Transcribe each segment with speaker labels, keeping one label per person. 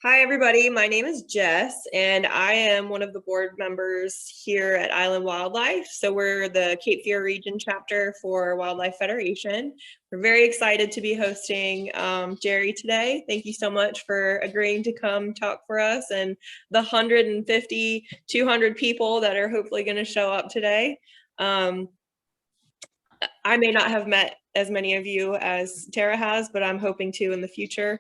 Speaker 1: Hi, everybody. My name is Jess, and I am one of the board members here at Island Wildlife. So we're the Cape Fear Region chapter for Wildlife Federation. We're very excited to be hosting Jerry today. Thank you so much for agreeing to come talk for us and the 150, 200 people that are hopefully going to show up today. I may not have met as many of you as Tara has, but I'm hoping to in the future.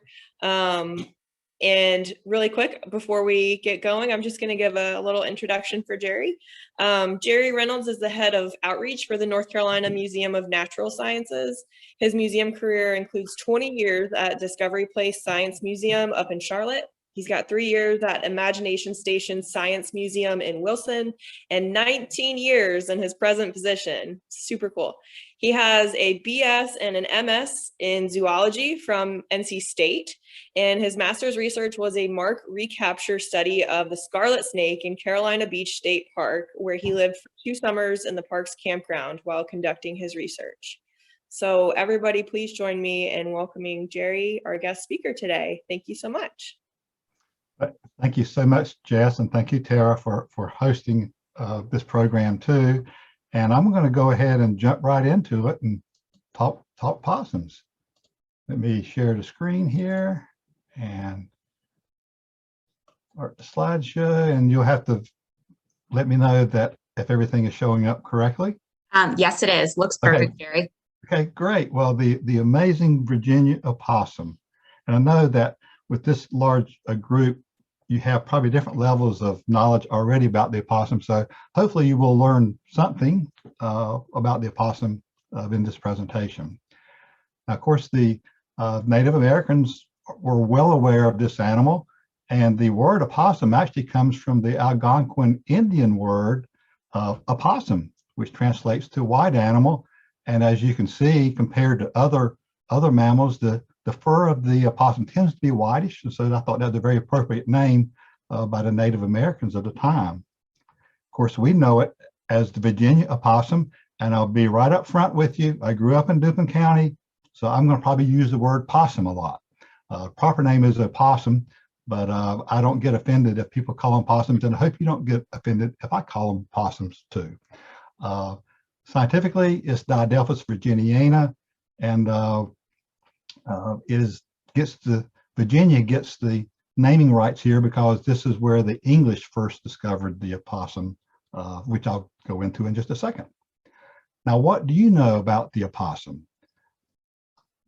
Speaker 1: And really quick, before we get going, I'm just going to give a little introduction for Jerry. Jerry Reynolds is the head of outreach for the North Carolina Museum of Natural Sciences. His museum career includes 20 years at Discovery Place Science Museum up in Charlotte. He's got 3 years at Imagination Station Science Museum in Wilson and 19 years in his present position. Super cool. He has a BS and an MS in zoology from NC State, and his master's research was a mark recapture study of the scarlet snake in Carolina Beach State Park, where he lived for 2 summers in the park's campground while conducting his research. So everybody, please join me in welcoming Jerry, our guest speaker today. Thank you so much.
Speaker 2: Thank you so much, Jess, and thank you, Tara, for hosting this program too. And I'm going to go ahead and jump right into it and talk possums. Let me share the screen here and start the slideshow, and you'll have to let me know that if everything is showing up correctly.
Speaker 3: Yes, it is. Looks perfect, okay. Jerry.
Speaker 2: Okay, great. Well, the amazing Virginia opossum, and I know that with this large group, you have probably different levels of knowledge already about the opossum. So hopefully you will learn something about the opossum in this presentation. Now, of course, the Native Americans were well aware of this animal, and the word opossum actually comes from the Algonquin Indian word opossum, which translates to white animal. And as you can see, compared to other mammals, the fur of the opossum tends to be whitish, and so I thought that was a very appropriate name by the Native Americans of the time. Of course, we know it as the Virginia opossum, and I'll be right up front with you. I grew up in Duplin County, so I'm going to probably use the word possum a lot. Proper name is opossum, but I don't get offended if people call them possums, and I hope you don't get offended if I call them possums too. Scientifically, it's Didelphis virginiana, and Virginia gets the naming rights here because this is where the English first discovered the opossum, which I'll go into in just a second. Now, what do you know about the opossum?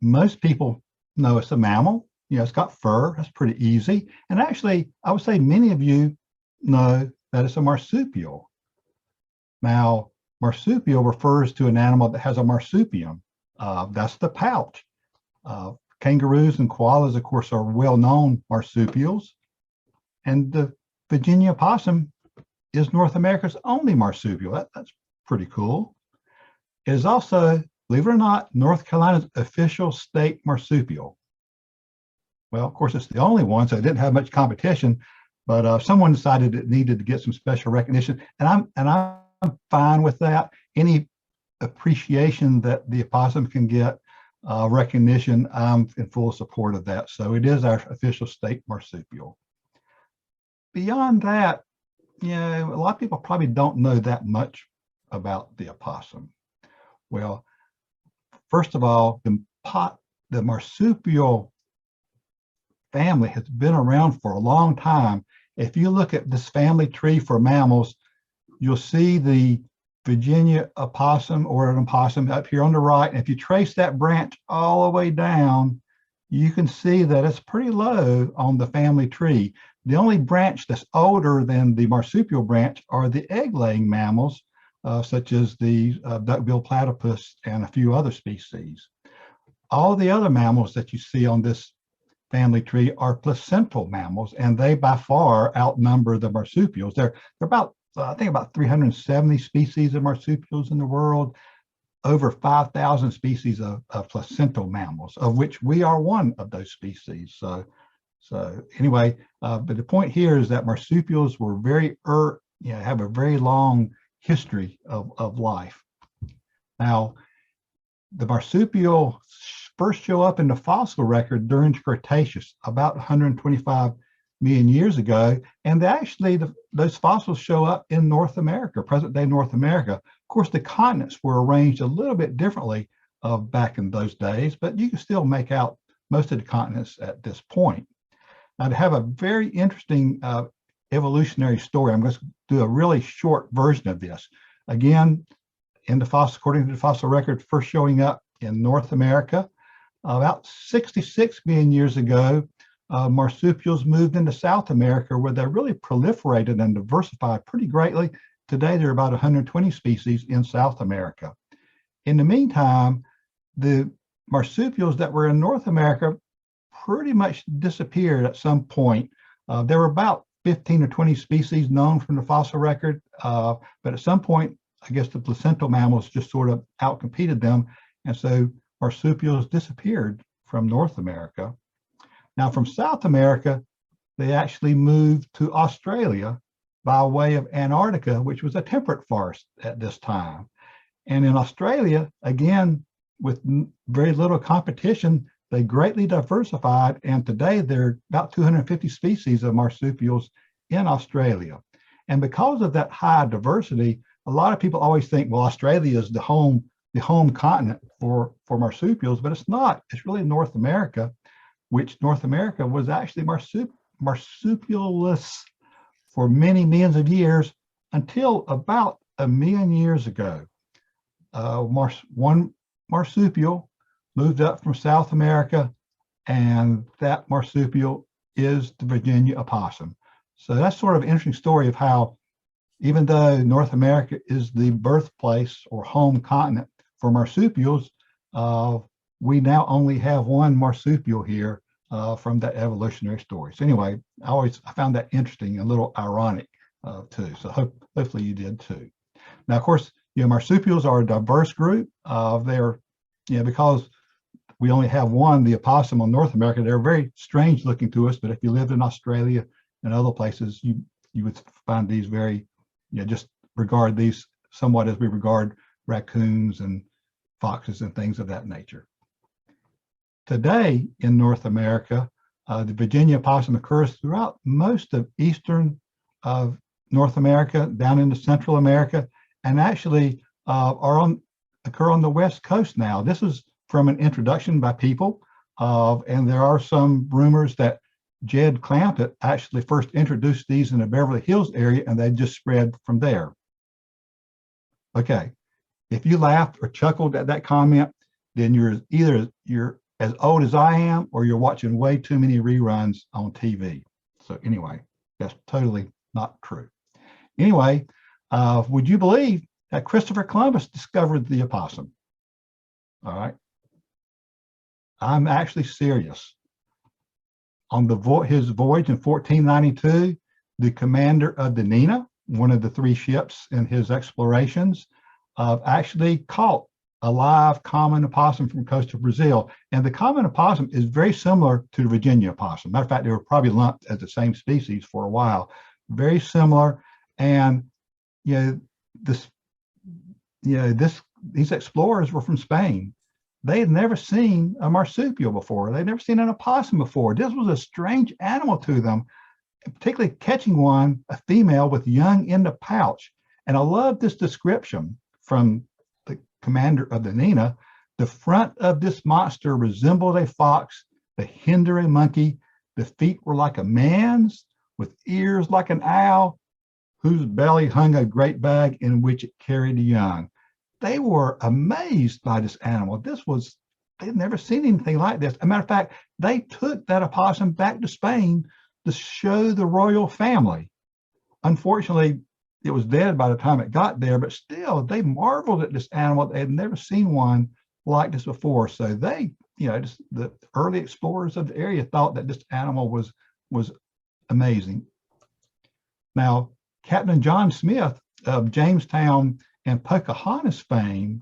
Speaker 2: Most people know it's a mammal. You know, it's got fur. That's pretty easy. And actually, I would say many of you know that it's a marsupial. Now, marsupial refers to an animal that has a marsupium. That's the pouch. Kangaroos and koalas, of course, are well-known marsupials, and the Virginia opossum is North America's only marsupial. That's pretty cool. It is also, believe it or not, North Carolina's official state marsupial. Well, of course, it's the only one, so it didn't have much competition, but someone decided it needed to get some special recognition, and I'm fine with that. Any appreciation that the opossum can get recognition, I'm in full support of that. So it is our official state marsupial. Beyond that, you know, a lot of people probably don't know that much about the opossum. Well, first of all, the marsupial family has been around for a long time. If you look at this family tree for mammals, you'll see the Virginia opossum or an opossum up here on the right. And if you trace that branch all the way down, you can see that it's pretty low on the family tree. The only branch that's older than the marsupial branch are the egg-laying mammals, such as the duck-billed platypus and a few other species. All the other mammals that you see on this family tree are placental mammals, and they by far outnumber the marsupials. They're about I think about 370 species of marsupials in the world, over 5,000 species of placental mammals, of which we are one of those species. So anyway, but the point here is that marsupials were have a very long history of life. Now, the marsupial first show up in the fossil record during the Cretaceous, about 125 million years ago. And actually, those fossils show up in North America, present-day North America. Of course, the continents were arranged a little bit differently back in those days, but you can still make out most of the continents at this point. Now, to have a very interesting evolutionary story, I'm going to do a really short version of this. Again, in the fossil, according to the fossil record, first showing up in North America. About 66 million years ago, marsupials moved into South America, where they really proliferated and diversified pretty greatly. Today, there are about 120 species in South America. In the meantime, the marsupials that were in North America pretty much disappeared at some point. There were about 15 or 20 species known from the fossil record, but at some point, I guess the placental mammals just sort of outcompeted them, and so marsupials disappeared from North America. Now, from South America, they actually moved to Australia by way of Antarctica, which was a temperate forest at this time. And in Australia, again, with very little competition, they greatly diversified, and today there are about 250 species of marsupials in Australia. And because of that high diversity, a lot of people always think, well, Australia is the home continent for marsupials, but it's not. It's really North America, which North America was actually marsupialless for many millions of years until about 1 million years ago. One marsupial moved up from South America, and that marsupial is the Virginia opossum. So that's sort of an interesting story of how, even though North America is the birthplace or home continent for marsupials, we now only have one marsupial here from that evolutionary story. So anyway, I found that interesting, a little ironic too. So hopefully you did too. Now, of course, marsupials are a diverse group. They're, because we only have one, the opossum on North America, they're very strange looking to us, but if you lived in Australia and other places, you would find these very, just regard these somewhat as we regard raccoons and foxes and things of that nature. Today in North America, the Virginia opossum occurs throughout most of eastern North America, down into Central America, and actually occur on the West Coast now. This is from an introduction by people, and there are some rumors that Jed Clampett actually first introduced these in the Beverly Hills area, and they just spread from there. Okay, if you laughed or chuckled at that comment, then you're as old as I am, or you're watching way too many reruns on TV. So anyway, that's totally not true. Anyway, would you believe that Christopher Columbus discovered the opossum? All right, I'm actually serious. On his voyage in 1492, the commander of the Nina, one of the 3 ships in his explorations, actually caught a live common opossum from coastal Brazil. And the common opossum is very similar to the Virginia opossum. Matter of fact, they were probably lumped as the same species for a while. Very similar. And these explorers were from Spain. They had never seen a marsupial before. They'd never seen an opossum before. This was a strange animal to them, particularly catching one, a female with young in the pouch. And I love this description from the commander of the Nina. The front of this monster resembled a fox, the hinder a monkey. The feet were like a man's, with ears like an owl, whose belly hung a great bag in which it carried a young. They were amazed by this animal. They'd never seen anything like this. As a matter of fact, they took that opossum back to Spain to show the royal family. Unfortunately, it was dead by the time it got there, but still, they marveled at this animal. They had never seen one like this before. So they, the early explorers of the area thought that this animal was amazing. Now, Captain John Smith of Jamestown and Pocahontas fame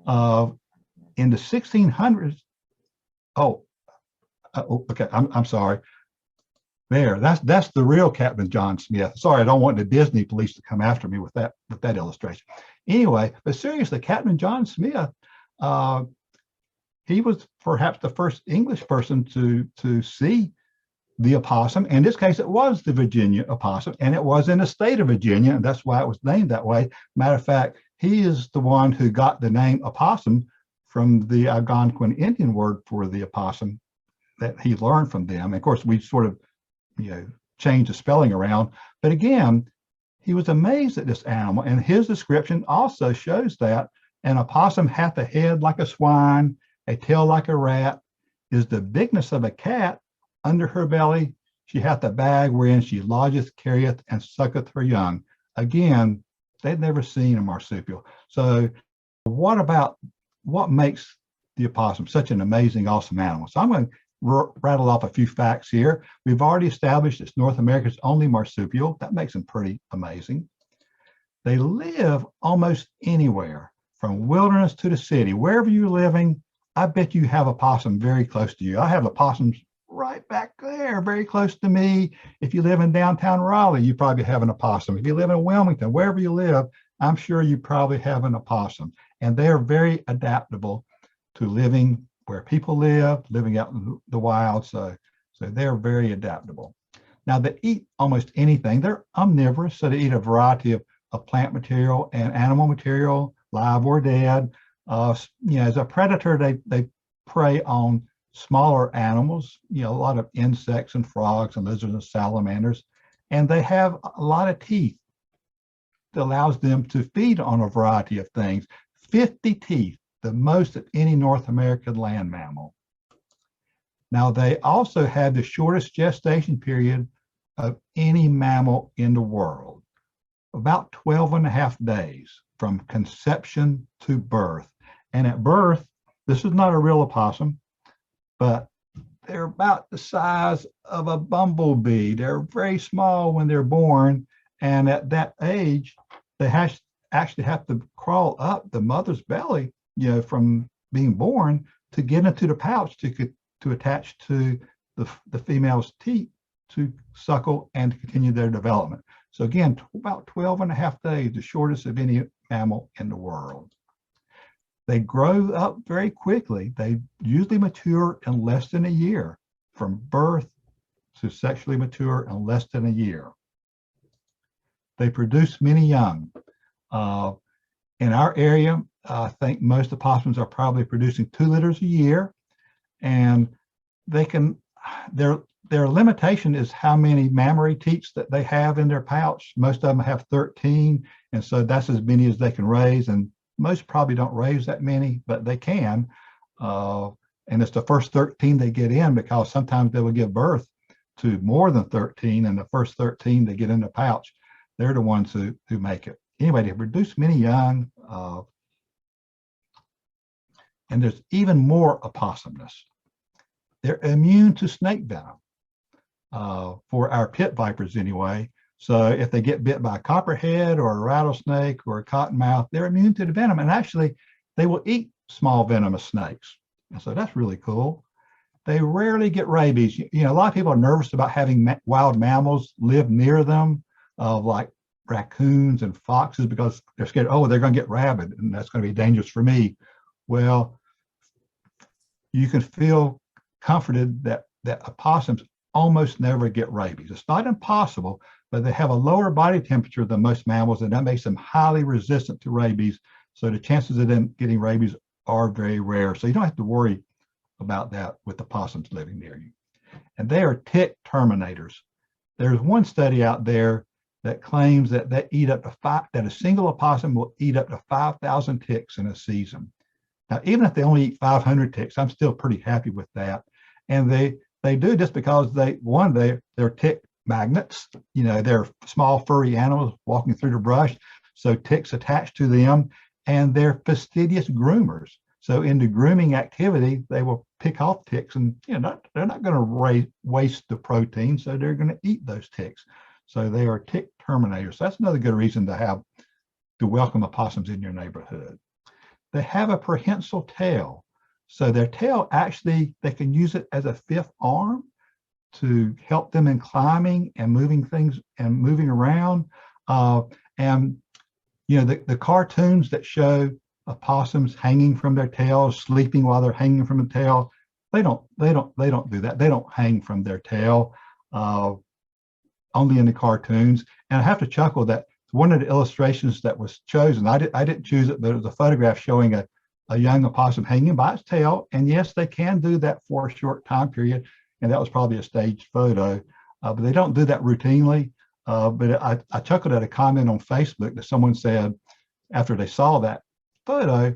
Speaker 2: in the 1600s. Okay, I'm sorry. That's the real Captain John Smith. Sorry, I don't want the Disney police to come after me with that illustration. Anyway, but seriously, Captain John Smith, he was perhaps the first English person to see the opossum. In this case, it was the Virginia opossum, and it was in the state of Virginia, and that's why it was named that way. Matter of fact, he is the one who got the name opossum from the Algonquin Indian word for the opossum that he learned from them. And of course, we sort of, changed the spelling around. But again, he was amazed at this animal, and his description also shows that an opossum hath a head like a swine, a tail like a rat, is the bigness of a cat. Under her belly she hath a bag wherein she lodgeth, carrieth, and sucketh her young. Again, they'd never seen a marsupial. So what makes the opossum such an amazing, awesome animal? So I'm going to rattle off a few facts here. We've already established it's North America's only marsupial. That makes them pretty amazing. They live almost anywhere, from wilderness to the city. Wherever you're living, I bet you have a possum very close to you. I have opossums right back there, very close to me. If you live in downtown Raleigh, you probably have an opossum. If you live in Wilmington, wherever you live, I'm sure you probably have an opossum. And they're very adaptable to living where people live, living out in the wild. So they're very adaptable. Now, they eat almost anything. They're omnivorous, so they eat a variety of plant material and animal material, live or dead. As a predator, they prey on smaller animals, a lot of insects and frogs and lizards and salamanders, and they have a lot of teeth that allows them to feed on a variety of things. 50 teeth, the most of any North American land mammal. Now, they also have the shortest gestation period of any mammal in the world, about 12.5 days from conception to birth. And at birth, this is not a real opossum, but they're about the size of a bumblebee. They're very small when they're born. And at that age, they actually have to crawl up the mother's belly, from being born, to get into the pouch to attach to the female's teat to suckle and to continue their development. So again, about 12.5 days, the shortest of any mammal in the world. They grow up very quickly. They usually mature in less than a year, from birth to sexually mature in less than a year. They produce many young. In our area, I think most opossums are probably producing 2 litters a year, and their limitation is how many mammary teats that they have in their pouch. Most of them have 13, and so that's as many as they can raise, and most probably don't raise that many, but they can. And it's the first 13 they get in, because sometimes they will give birth to more than 13, and the first 13 they get in the pouch, they're the ones who make it. Anyway, they produce many young, and there's even more opossumness. They're immune to snake venom, for our pit vipers anyway. So if they get bit by a copperhead or a rattlesnake or a cottonmouth, they're immune to the venom. And actually, they will eat small venomous snakes. And so that's really cool. They rarely get rabies. A lot of people are nervous about having wild mammals live near them, like raccoons and foxes, because they're scared, they're going to get rabid, and that's going to be dangerous for me. Well, you can feel comforted that opossums almost never get rabies. It's not impossible, but they have a lower body temperature than most mammals, and that makes them highly resistant to rabies. So the chances of them getting rabies are very rare. So you don't have to worry about that with opossums living near you. And they are tick terminators. There's one study out there that claims that that a single opossum will eat up to 5,000 ticks in a season. Now, even if they only eat 500 ticks, I'm still pretty happy with that. And they do this because they're tick magnets. They're small furry animals walking through the brush, so ticks attach to them, and they're fastidious groomers. So in the grooming activity, they will pick off ticks, and they're not going to waste the protein, so they're going to eat those ticks. So they are tick terminators. So that's another good reason to welcome opossums in your neighborhood. They have a prehensile tail. So their tail, actually, they can use it as a fifth arm to help them in climbing and moving things and moving around. The cartoons that show opossums hanging from their tails, sleeping while they're hanging from the tail, they don't do that. They don't hang from their tail. only in the cartoons. And I have to chuckle that one of the illustrations that was chosen, I didn't choose it, but it was a photograph showing a young opossum hanging by its tail. And yes, they can do that for a short time period. And that was probably a staged photo, but they don't do that routinely. But I chuckled at a comment on Facebook that someone said after they saw that photo,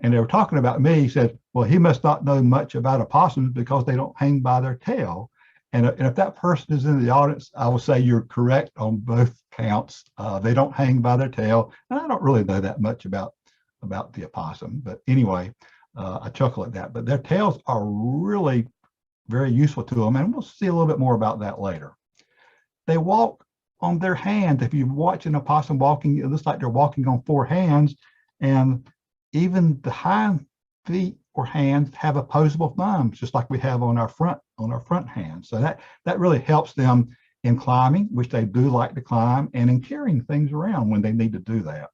Speaker 2: and they were talking about me, he said, well, he must not know much about opossums because they don't hang by their tail. And if that person is in the audience, I will say you're correct on both counts. They don't hang by their tail. And I don't really know that much about the opossum. But anyway, I chuckle at that. But their tails are really very useful to them. And we'll see a little bit more about that later. They walk on their hands. If you watch an opossum walking, it looks like they're walking on four hands. And even the hind feet or hands have opposable thumbs, just like we have on our front hands. So that really helps them in climbing, which they do like to climb, and in carrying things around when they need to do that.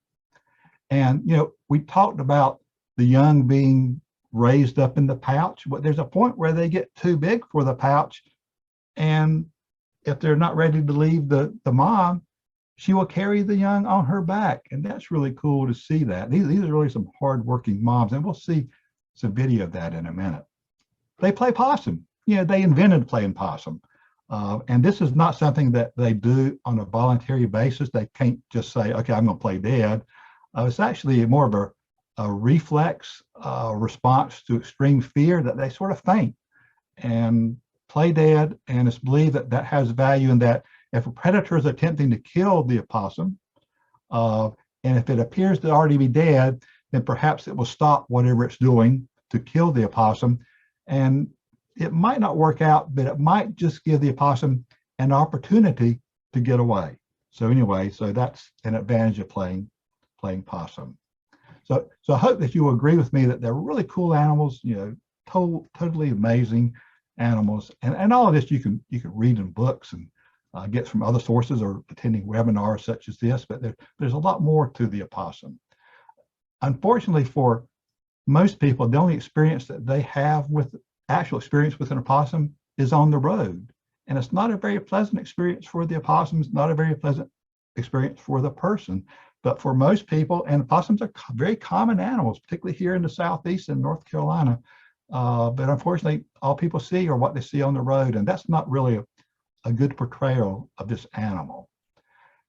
Speaker 2: And we talked about the young being raised up in the pouch, but there's a point where they get too big for the pouch, and if they're not ready to leave the mom, she will carry the young on her back. And that's really cool to see that. These are really some hardworking moms, and we'll see some video of that in a minute. They play possum. They invented playing possum. And this is not something that they do on a voluntary basis. They can't just say, okay, I'm going to play dead. It's actually more of a reflex response to extreme fear that they sort of faint and play dead. And it's believed that has value in that if a predator is attempting to kill the opossum, and if it appears to already be dead, then perhaps it will stop whatever it's doing to kill the opossum. And it might not work out, but it might just give the opossum an opportunity to get away. So anyway, so that's an advantage of playing possum. So I hope that you will agree with me that they're really cool animals, totally amazing animals. And all of this you can read in books and get from other sources or attending webinars such as this, but there's a lot more to the opossum. Unfortunately, for most people, the only experience that they have with actual experience with an opossum is on the road. And it's not a very pleasant experience for the opossums, not a very pleasant experience for the person. But for most people, and opossums are very common animals, particularly here in the Southeast and North Carolina. But unfortunately, all people see are what they see on the road. And that's not really a good portrayal of this animal.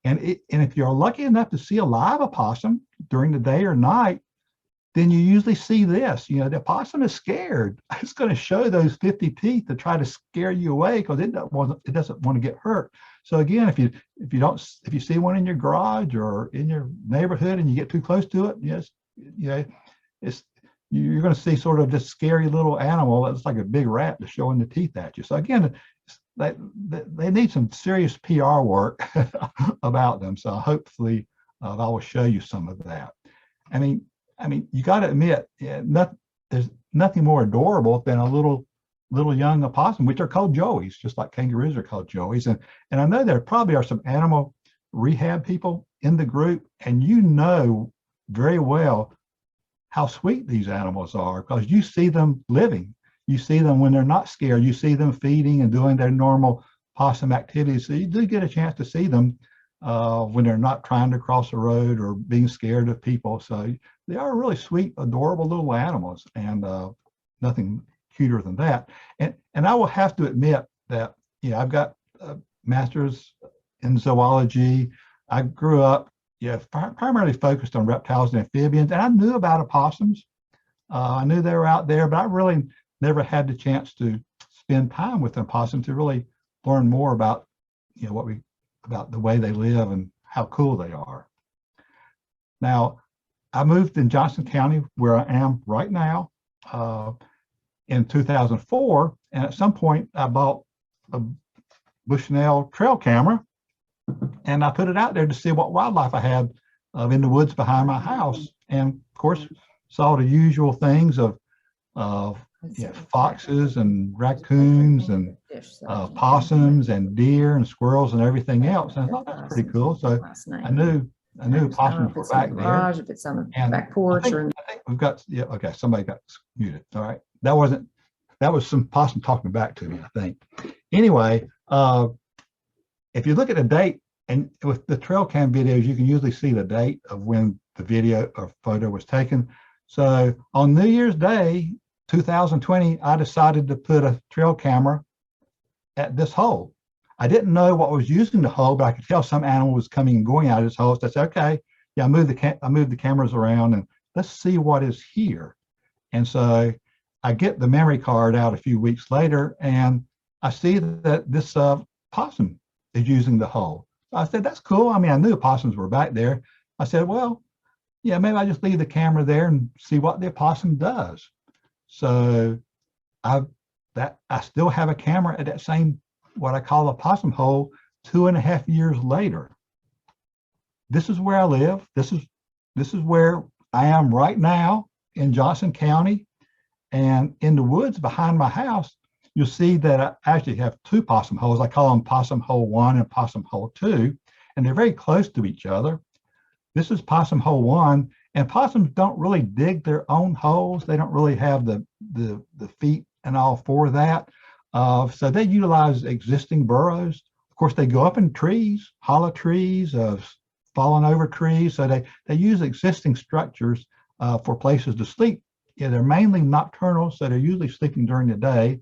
Speaker 2: And if you're lucky enough to see a live opossum during the day or night, then you usually see this. The opossum is scared. It's going to show those 50 teeth to try to scare you away because it doesn't want to get hurt. So again, if you see one in your garage or in your neighborhood and you get too close to it, you're going to see sort of this scary little animal that's like a big rat that's showing the teeth at you. So again, they need some serious PR work about them. So hopefully I will show you some of that. I mean, you got to admit, there's nothing more adorable than a little young opossum, which are called joeys, just like kangaroos are called joeys. And I know there probably are some animal rehab people in the group, and very well how sweet these animals are because you see them living. You see them when they're not scared. You see them feeding and doing their normal possum activities. So you do get a chance to see them when they're not trying to cross the road or being scared of people. So they are really sweet, adorable little animals, and nothing cuter than that. And I will have to admit that I've got a master's in zoology. I grew up primarily focused on reptiles and amphibians, and I knew about opossums. I knew they were out there, but I really never had the chance to spend time with an opossum to really learn more about about the way they live and how cool they are. Now, I moved in Johnson County, where I am right now, in 2004. And at some point, I bought a Bushnell trail camera, and I put it out there to see what wildlife I had in the woods behind my house. And of course, saw the usual things of foxes and raccoons and possums and deer and squirrels and everything else. And I thought that's pretty cool. So I knew possums were back there.
Speaker 3: If it's on the back porch,
Speaker 2: I think we've got, okay, somebody got muted. All right. That was some possum talking back to me, I think. Anyway, Uh, if you look at the date, and with the trail cam videos, you can usually see the date of when the video or photo was taken. So on New Year's Day, 2020, I decided to put a trail camera at this hole. I didn't know what was using the hole, but I could tell some animal was coming and going out of this hole. So I said, okay, yeah, I moved the cameras around and let's see what is here. And so I get the memory card out a few weeks later, and I see that this possum is using the hole. I said, that's cool. I mean, I knew opossums were back there. I said, well, yeah, maybe I just leave the camera there and see what the opossum does. So I still have a camera at that same, what I call a possum hole, 2.5 years later. This is where I live. This is where I am right now in Johnson County. And in the woods behind my house, you'll see that I actually have 2 possum holes. I call them possum hole 1 and possum hole 2, and they're very close to each other. This is possum hole 1, and possums don't really dig their own holes. They don't really have the feet and all for that. So they utilize existing burrows. Of course, they go up in trees, hollow trees, fallen over trees. So they use existing structures for places to sleep. Yeah, they're mainly nocturnal, so they're usually sleeping during the day.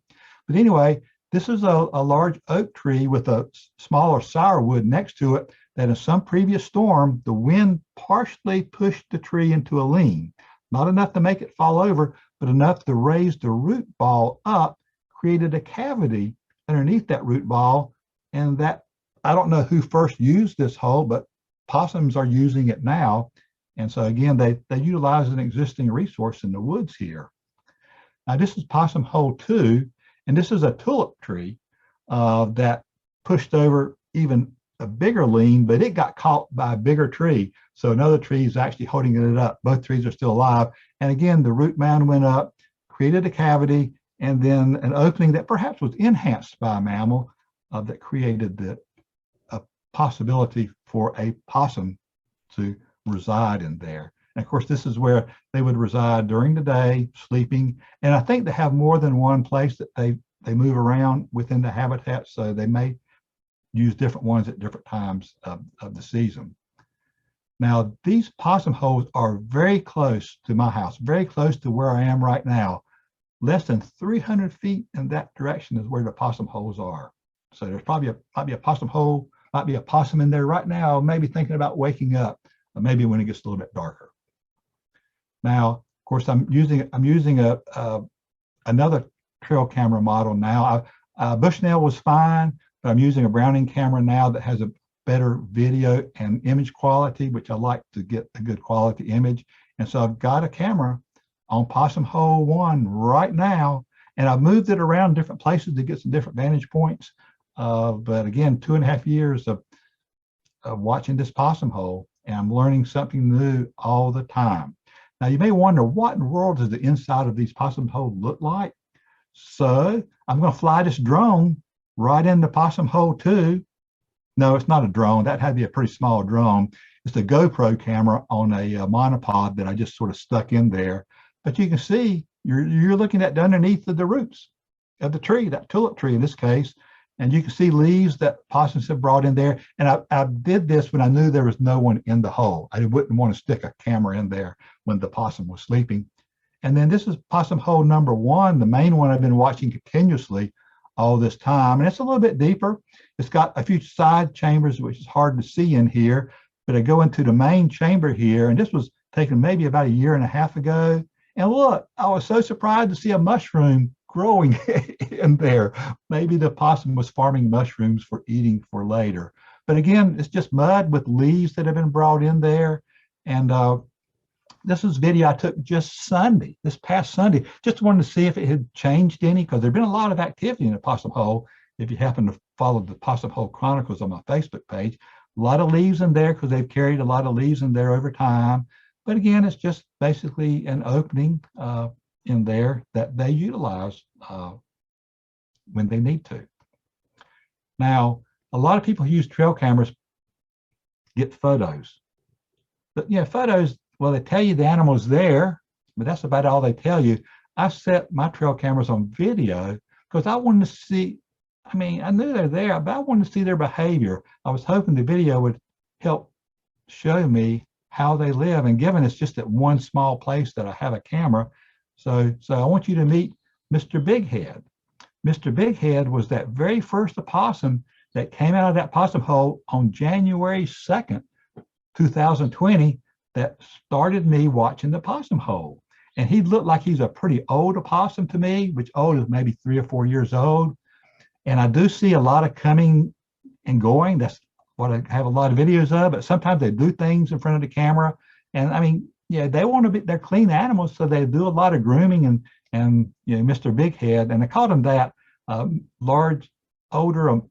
Speaker 2: But anyway, this is a large oak tree with a smaller sourwood next to it that in some previous storm, the wind partially pushed the tree into a lean. Not enough to make it fall over, but enough to raise the root ball up, created a cavity underneath that root ball. And that, I don't know who first used this hole, but possums are using it now. And so again, they utilize an existing resource in the woods here. Now this is possum hole 2, and this is a tulip tree that pushed over even a bigger lean, but it got caught by a bigger tree. So another tree is actually holding it up. Both trees are still alive. And again, the root mound went up, created a cavity, and then an opening that perhaps was enhanced by a mammal that created a possibility for a possum to reside in there. And of course, this is where they would reside during the day, sleeping. And I think they have more than one place that they move around within the habitat. So they may use different ones at different times of the season. Now, these possum holes are very close to my house, very close to where I am right now. Less than 300 feet in that direction is where the possum holes are. So there's probably might be a possum hole, might be a possum in there right now, maybe thinking about waking up, or maybe when it gets a little bit darker. Now, of course, I'm using another trail camera model now. Bushnell was fine, but I'm using a Browning camera now that has a better video and image quality, which I like to get a good quality image. And so I've got a camera on possum hole 1 right now, and I've moved it around different places to get some different vantage points. But again, 2.5 years of watching this possum hole, and I'm learning something new all the time. Now you may wonder, what in the world does the inside of these possum holes look like? So I'm going to fly this drone right into possum hole 2. No, it's not a drone. That had to be a pretty small drone. It's a GoPro camera on a monopod that I just sort of stuck in there. But you can see you're looking at underneath of the roots of the tree, that tulip tree in this case, and you can see leaves that possums have brought in there. And I did this when I knew there was no one in the hole. I wouldn't want to stick a camera in there when the possum was sleeping. And then this is possum hole number 1, the main one I've been watching continuously all this time. And it's a little bit deeper. It's got a few side chambers, which is hard to see in here, but I go into the main chamber here, and this was taken maybe about 1.5 years ago. And look, I was so surprised to see a mushroom growing in there. Maybe the possum was farming mushrooms for eating for later. But again, it's just mud with leaves that have been brought in there. And this is video I took just Sunday, this past Sunday. Just wanted to see if it had changed any, because there's been a lot of activity in the possum hole. If you happen to follow the Possum Hole Chronicles on my Facebook page, a lot of leaves in there because they've carried a lot of leaves in there over time. But again, it's just basically an opening in there that they utilize when they need to. Now, a lot of people who use trail cameras get photos. But yeah, photos, well, they tell you the animal's there, but that's about all they tell you. I set my trail cameras on video because I wanted to see I mean, I knew they're there, but I wanted to see their behavior. I was hoping the video would help show me how they live. And given it's just at one small place that I have a camera, so I want you to meet Mr. Bighead. Mr. Bighead was that very first opossum that came out of that possum hole on January 2nd, 2020, that started me watching the possum hole. And he looked like he's a pretty old opossum to me, which old is maybe 3 or 4 years old. And I do see a lot of coming and going. That's what I have a lot of videos of, but sometimes they do things in front of the camera. And I mean, yeah, they want to be, they're clean animals, so they do a lot of grooming and you know, Mr. Bighead, and I called him that. Large, older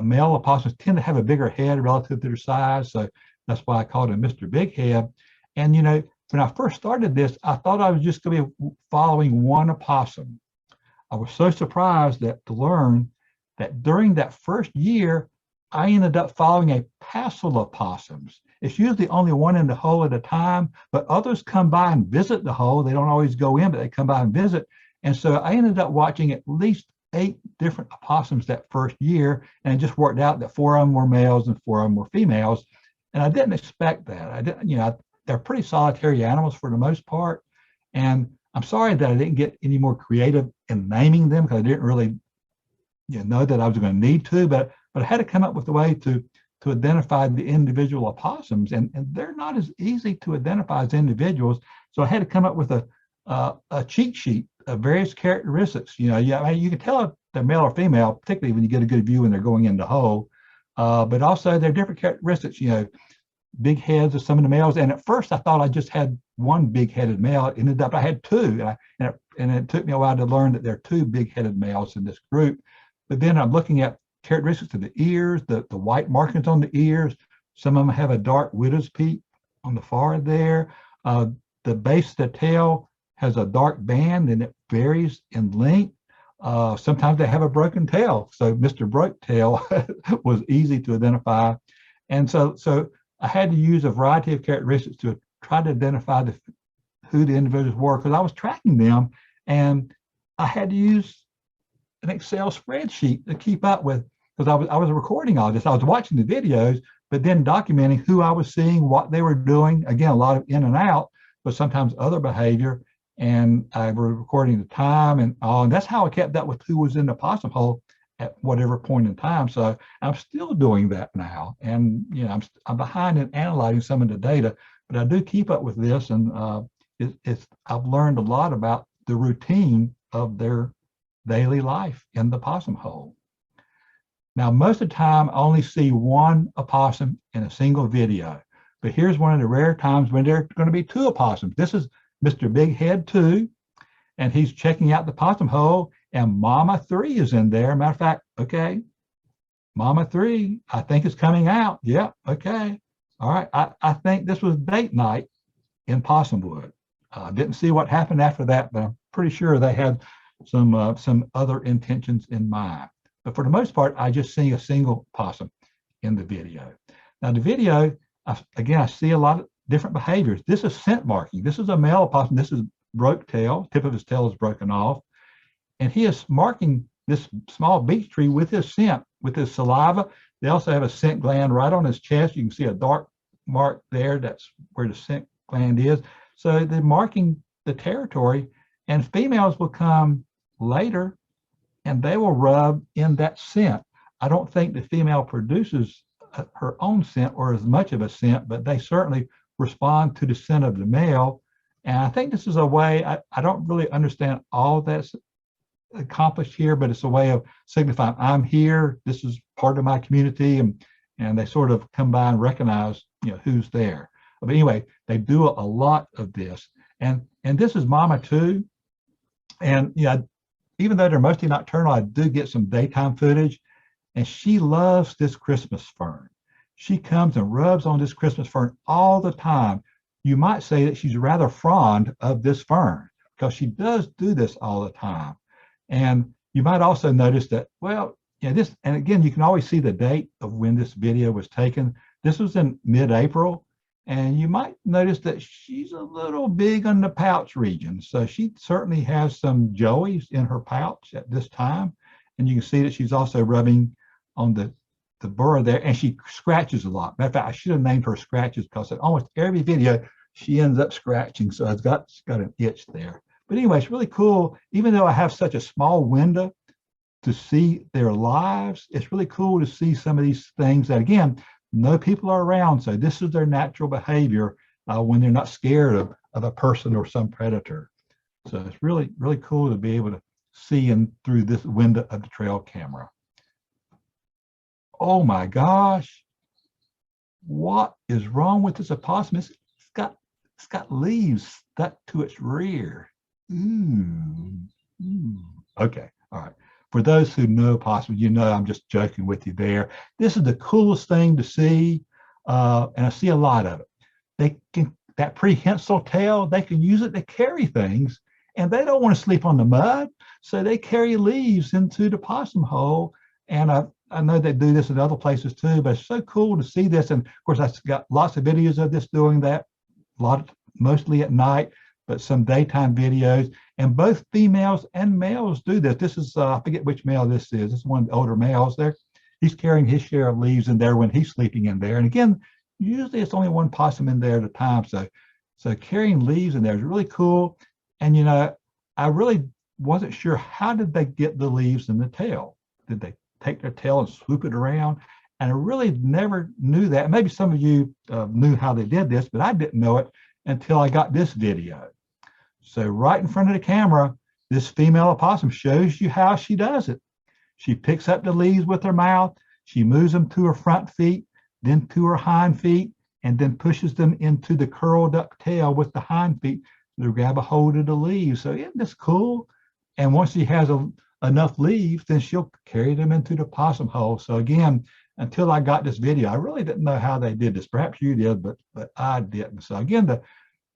Speaker 2: male opossums tend to have a bigger head relative to their size, so that's why I called him Mr. Bighead. And you know, when I first started this, I thought I was just going to be following one opossum. I was so surprised to learn that during that first year, I ended up following a passel of possums. It's usually only one in the hole at a time, but others come by and visit the hole. They don't always go in, but they come by and visit. And so I ended up watching at least 8 different opossums that first year, and it just worked out that 4 of them were males and 4 of them were females. And I didn't expect that. I didn't, you know, they're pretty solitary animals for the most part. And I'm sorry that I didn't get any more creative in naming them, because I didn't really, you know that I was going to need to, but I had to come up with a way to identify the individual opossums, and they're not as easy to identify as individuals. So I had to come up with a cheat sheet of various characteristics. You know, yeah, I mean, you can tell if they're male or female, particularly when you get a good view when they're going in the hole. But also there are different characteristics. You know, big heads of some of the males. And at first I thought I just had one big-headed male. It ended up I had 2, and it took me a while to learn that there are 2 big-headed males in this group. But then I'm looking at characteristics of the ears, the white markings on the ears. Some of them have a dark widow's peak on the forehead there. The base of the tail has a dark band, and it varies in length. Sometimes they have a broken tail. So Mr. Broke Tail was easy to identify. And so I had to use a variety of characteristics to try to identify who the individuals were, because I was tracking them, and I had to use an Excel spreadsheet to keep up with, because I was recording all this. I was watching the videos, but then documenting who I was seeing, what they were doing. Again, a lot of in and out, but sometimes other behavior. And I was recording the time and all, and that's how I kept up with who was in the possum hole at whatever point in time. So I'm still doing that now. And you know, I'm behind in analyzing some of the data, but I do keep up with this, and I've learned a lot about the routine of their daily life in the possum hole. Now, most of the time, I only see one opossum in a single video, but here's one of the rare times when there are going to be 2 opossums. This is Mr. Bighead 2, and he's checking out the possum hole, and Mama 3 is in there. Matter of fact, okay, Mama 3, I think is coming out. Yeah, okay. All right, I think this was date night in Possumwood. Didn't see what happened after that, but I'm pretty sure they had some other intentions in mind. But for the most part, I just see a single possum in the video. Now the video, again, I see a lot of different behaviors. This is scent marking. This is a male opossum. This is broke tail. Tip of his tail is broken off. And he is marking this small beech tree with his scent, with his saliva. They also have a scent gland right on his chest. You can see a dark mark there. That's where the scent gland is. So they're marking the territory, and females will come later and they will rub in that scent. I don't think the female produces her own scent or as much of a scent, but they certainly respond to the scent of the male. And I think this is a way, I don't really understand all that's accomplished here, but it's a way of signifying I'm here, this is part of my community, and they sort of come by and recognize, you know, who's there. But anyway, they do a lot of this. And this is Mama 2. And you know, even though they're mostly nocturnal, I do get some daytime footage, and she loves this Christmas fern. She comes and rubs on this Christmas fern all the time. You might say that she's rather fond of this fern because she does do this all the time. And you might also notice that, well, yeah, this, and again, you can always see the date of when this video was taken. This was in mid-April. And you might notice that she's a little big on the pouch region. So she certainly has some joeys in her pouch at this time. And you can see that she's also rubbing on the burr there, and she scratches a lot. Matter of fact, I should have named her Scratches, because in almost every video she ends up scratching. So she's got an itch there. But anyway, it's really cool. Even though I have such a small window to see their lives, it's really cool to see some of these things that, again, no people are around. So this is their natural behavior when they're not scared of a person or some predator. So it's really, really cool to be able to see in through this window of the trail camera. Oh my gosh, what is wrong with this opossum? It's got leaves stuck to its rear. Okay, all right. For those who know opossums, you know I'm just joking with you there. This is the coolest thing to see, and I see a lot of it. They can, that prehensile tail, they can use it to carry things, and they don't want to sleep on the mud, so they carry leaves into the possum hole. And I know they do this in other places too, but it's so cool to see this. And of course, I've got lots of videos of this doing that, mostly at night, but some daytime videos. And both females and males do this. This is, I forget which male this is. This is one of the older males there. He's carrying his share of leaves in there when he's sleeping in there. And again, usually it's only one possum in there at a time. So carrying leaves in there is really cool. And, you know, I really wasn't sure, how did they get the leaves in the tail? Did they take their tail and swoop it around? And I really never knew that. Maybe some of you knew how they did this, but I didn't know it until I got this video. So right in front of the camera, this female opossum shows you how she does it. She picks up the leaves with her mouth, she moves them to her front feet, then to her hind feet, and then pushes them into the curled up tail with the hind feet to grab a hold of the leaves. So isn't this cool? And once she has enough leaves, then she'll carry them into the possum hole. So again, until I got this video, I really didn't know how they did this. Perhaps you did, but I didn't. So again,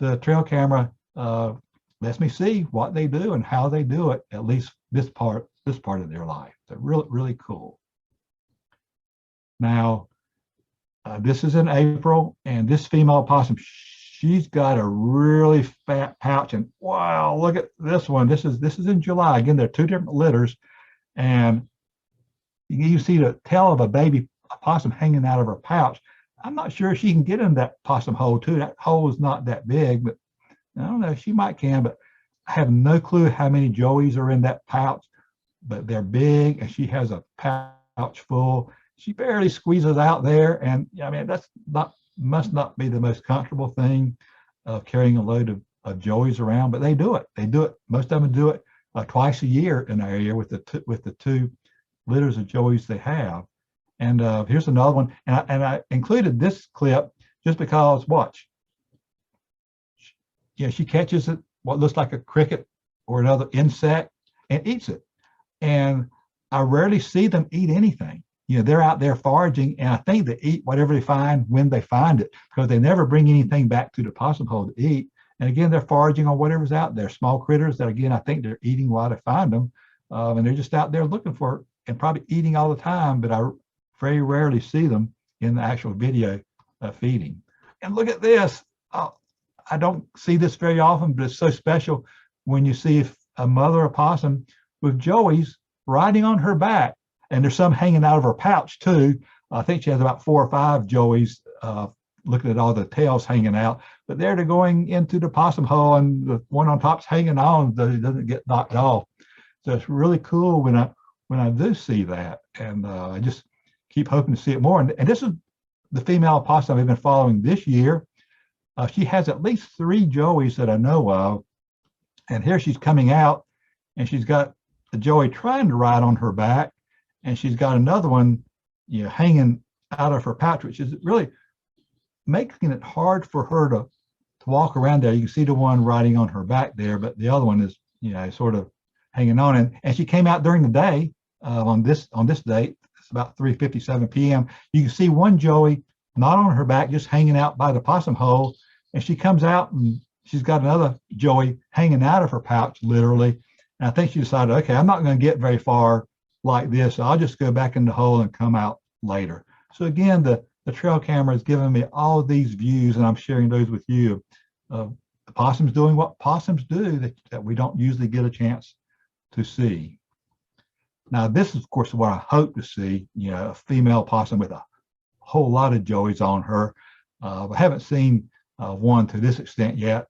Speaker 2: the trail camera lets me see what they do and how they do it, at least this part of their life. So really, really cool. Now, this is in April, and this female opossum, she's got a really fat pouch. And wow, look at this one. This is in July. Again, there are two different litters, and you see the tail of a baby opossum hanging out of her pouch. I'm not sure if she can get in that possum hole too. That hole is not that big, but I don't know, she might can, but I have no clue how many joeys are in that pouch, but they're big, and she has a pouch full. She barely squeezes out there, and I mean, must not be the most comfortable thing of carrying a load of joeys around, but they do it. Most of them do it twice a year in our area with the two litters of joeys they have. And here's another one, and I included this clip just because, watch. Yeah, she catches it, what looks like a cricket or another insect, and eats it. And I rarely see them eat anything. You know, they're out there foraging, and I think they eat whatever they find when they find it, because they never bring anything back to the possum hole to eat. And again, they're foraging on whatever's out there, small critters that, again, I think they're eating while they find them. And they're just out there looking for it and probably eating all the time, but I very rarely see them in the actual video feeding. And look at this. I don't see this very often, but it's so special when you see a mother opossum with joeys riding on her back. And there's some hanging out of her pouch too. I think she has about 4 or 5 joeys, looking at all the tails hanging out. But they're going into the possum hole, and the one on top's hanging on so it doesn't get knocked off. So it's really cool when I do see that. And I just keep hoping to see it more. And this is the female opossum I've been following this year. She has at least 3 joeys that I know of. And here she's coming out, and she's got a joey trying to ride on her back. And she's got another one, you know, hanging out of her pouch, which is really making it hard for her to walk around there. You can see the one riding on her back there, but the other one is, you know, sort of hanging on. And she came out during the day on this date. It's about 3:57 p.m. You can see one joey not on her back, just hanging out by the possum hole. And she comes out, and she's got another joey hanging out of her pouch, literally. And I think she decided, okay, I'm not going to get very far like this. So I'll just go back in the hole and come out later. So again, the trail camera is giving me all of these views, and I'm sharing those with you. The possums doing what possums do that we don't usually get a chance to see. Now, this is, of course, what I hope to see, a female opossum with a whole lot of joeys on her. I haven't seen one to this extent yet.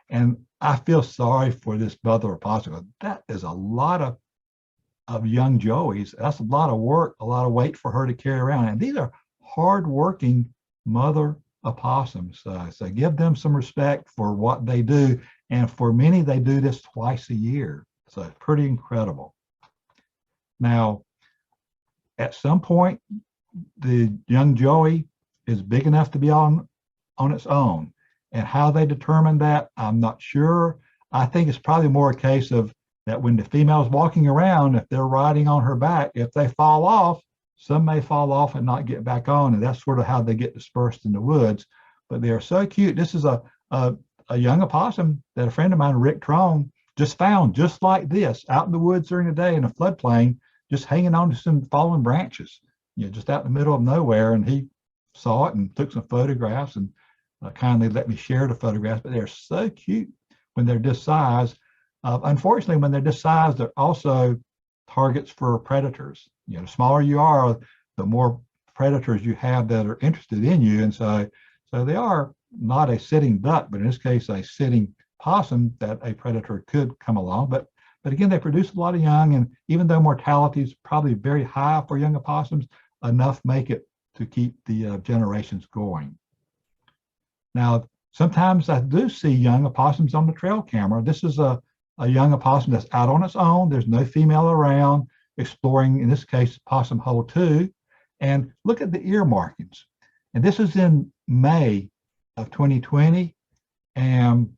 Speaker 2: And I feel sorry for this mother opossum. That is a lot of young joeys. That's a lot of work, a lot of weight for her to carry around. And these are hardworking mother opossums. So give them some respect for what they do. And for many, they do this twice a year. So it's pretty incredible. Now, at some point, the young joey is big enough to be on its own. And how they determine that, I'm not sure. I think it's probably more a case of that when the female's walking around, if they're riding on her back, if they fall off, some may fall off and not get back on. And that's sort of how they get dispersed in the woods. But they are so cute. This is a young opossum that a friend of mine, Rick Trone, just found just like this out in the woods during the day in a floodplain, just hanging on to some fallen branches, just out in the middle of nowhere. And he saw it and took some photographs and kindly let me share the photographs. But they're so cute when they're this size. Unfortunately, when they're this size, they're also targets for predators. The smaller you are, the more predators you have that are interested in you. And so they are not a sitting duck, but in this case, a sitting possum that a predator could come along. But again, they produce a lot of young, and even though mortality is probably very high for young opossums, enough make it to keep the generations going. Now, sometimes I do see young opossums on the trail camera. This is a young opossum that's out on its own. There's no female around, exploring, in this case, possum hole 2. And look at the ear markings. And this is in May of 2020. And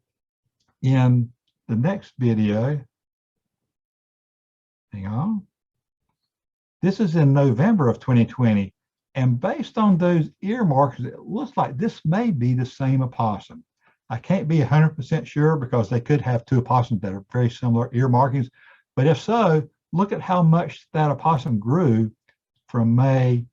Speaker 2: in the next video, hang on, this is in November of 2020. And based on those ear markers, it looks like this may be the same opossum. I can't be 100% sure because they could have two opossums that are very similar ear markings. But if so, look at how much that opossum grew from May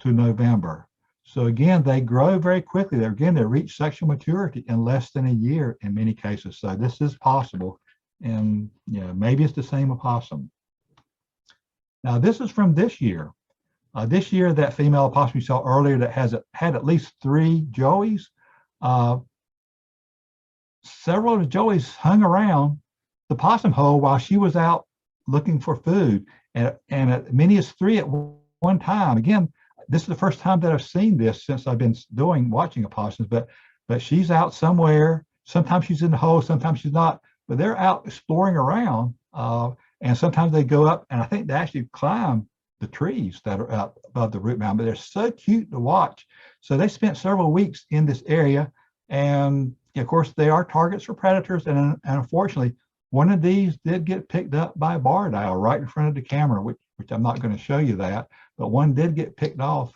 Speaker 2: to November. So again, they grow very quickly. They reach sexual maturity in less than a year in many cases. So this is possible. And maybe it's the same opossum. Now this is from this year. This year, that female opossum you saw earlier that had at least 3 joeys. Several of the joeys hung around the possum hole while she was out looking for food, and as many as 3 at one time. Again, this is the first time that I've seen this since I've been watching opossums. But she's out somewhere. Sometimes she's in the hole, sometimes she's not. But they're out exploring around, and sometimes they go up, and I think they actually climb the trees that are up above the root mound. But they're so cute to watch. So they spent several weeks in this area, and of course they are targets for predators. And unfortunately, one of these did get picked up by a barred owl right in front of the camera, which I'm not going to show you that, but one did get picked off,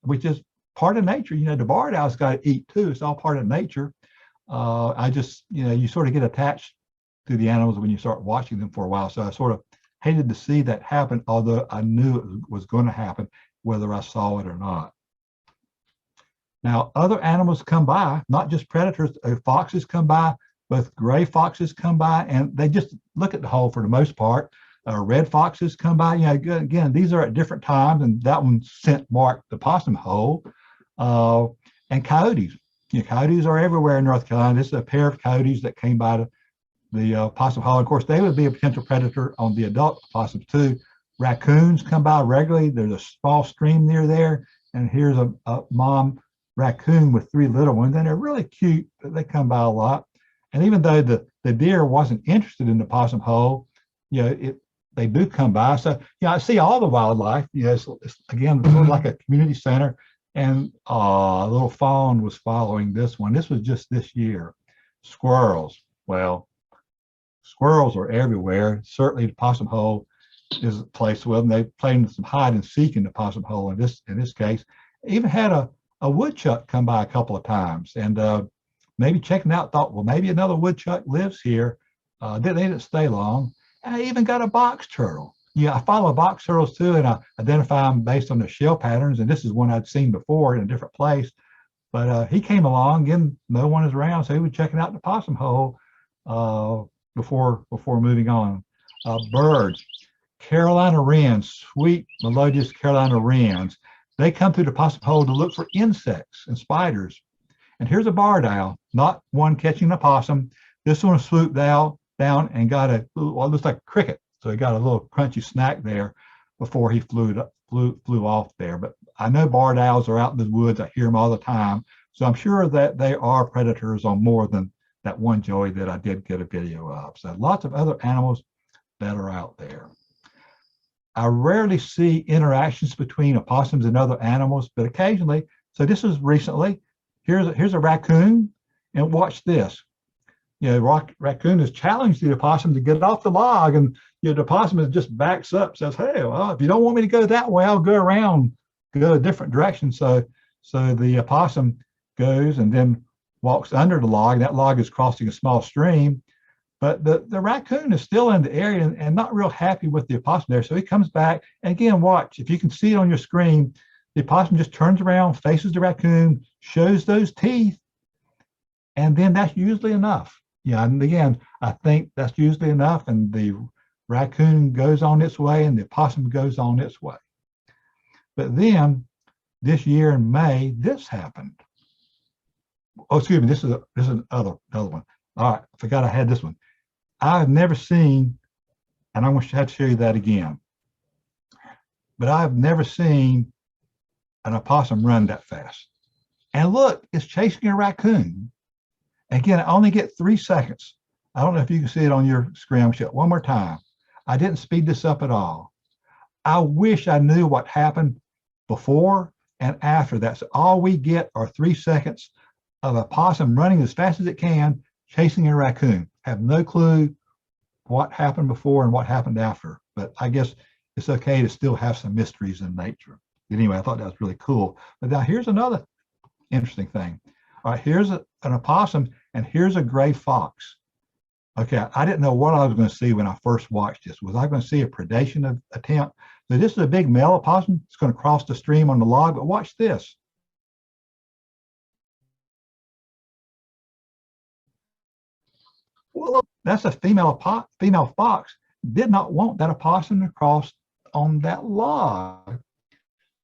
Speaker 2: which is part of nature. The barred owl's got to eat too. It's all part of nature. I just, you sort of get attached to the animals when you start watching them for a while. So I sort of hated to see that happen, although I knew it was going to happen, whether I saw it or not. Now, other animals come by, not just predators. Foxes come by, both gray foxes come by, and they just look at the hole for the most part. Red foxes come by. Again, these are at different times, and that one scent marked the possum hole. And coyotes. Coyotes are everywhere in North Carolina. This is a pair of coyotes that came by the possum hole. Of course, they would be a potential predator on the adult opossums too. Raccoons come by regularly. There's a small stream near there, and here's a mom raccoon with 3 little ones, and they're really cute. They come by a lot. And even though the deer wasn't interested in the possum hole, they do come by. So I see all the wildlife. It's again sort of like a community center. And a little fawn was following this one. This was just this year. Squirrels. Well, squirrels are everywhere. Certainly the possum hole is a place with them. They played some hide and seek in the possum hole in this case. Even had a woodchuck come by a couple of times, and maybe checking out, thought, well, maybe another woodchuck lives here. They didn't stay long. I even got a box turtle. I follow box turtles too, and I identify them based on their shell patterns. And this is one I'd seen before in a different place. But he came along, again, no one is around, so he was checking out the possum hole before moving on. Birds. Carolina wrens, sweet melodious Carolina wrens. They come through the possum hole to look for insects and spiders. And here's a barred owl, not one catching a possum. This one swooped down and got a, well, it looks like a cricket. So he got a little crunchy snack there before he flew off there. But I know barred owls are out in the woods. I hear them all the time. So I'm sure that they are predators on more than that one joey that I did get a video of. So lots of other animals that are out there. I rarely see interactions between opossums and other animals, but occasionally. So this is recently. Here's a raccoon, and watch this. You know, raccoon has challenged the opossum to get off the log, and you know, the opossum just backs up, says, "Hey, well, if you don't want me to go that way, I'll go around, go a different direction." So the opossum goes and then walks under the log. That log is crossing a small stream, but the raccoon is still in the area and not real happy with the opossum there. So he comes back, and again, watch, if you can see it on your screen, the opossum just turns around, faces the raccoon, shows those teeth, and then that's usually enough. Yeah, and again, I think that's usually enough, and the raccoon goes on its way and the opossum goes on its way. But then this year in May, this happened. Oh, excuse me, this is another one. All right, I forgot I had this one. I've never seen, and I'm going to have to show you that again, but I've never seen an opossum run that fast. And look, it's chasing a raccoon. Again, I only get 3 seconds. I don't know if you can see it on your screen. I'm sure. One more time. I didn't speed this up at all. I wish I knew what happened before and after that. So all we get are 3 seconds of a possum running as fast as it can, chasing a raccoon. Have no clue what happened before and what happened after. But I guess it's okay to still have some mysteries in nature. Anyway, I thought that was really cool. But now here's another interesting thing. All right, here's an opossum, and here's a gray fox. Okay, I didn't know what I was going to see when I first watched this. Was I going to see a predation attempt? So this is a big male opossum. It's going to cross the stream on the log, but watch this. Well, look, that's a female fox. Did not want that opossum to cross on that log.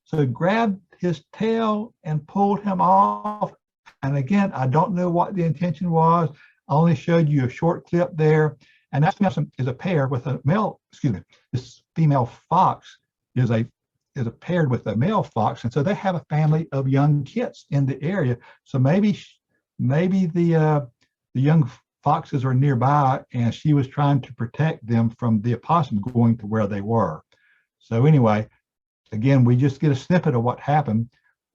Speaker 2: So he grabbed his tail and pulled him off. And again, I don't know what the intention was. I only showed you a short clip there. And that is a pair with a male, excuse me, this female fox is paired with a male fox. And so they have a family of young kits in the area. So maybe the young foxes are nearby and she was trying to protect them from the opossum going to where they were. So anyway, again, we just get a snippet of what happened,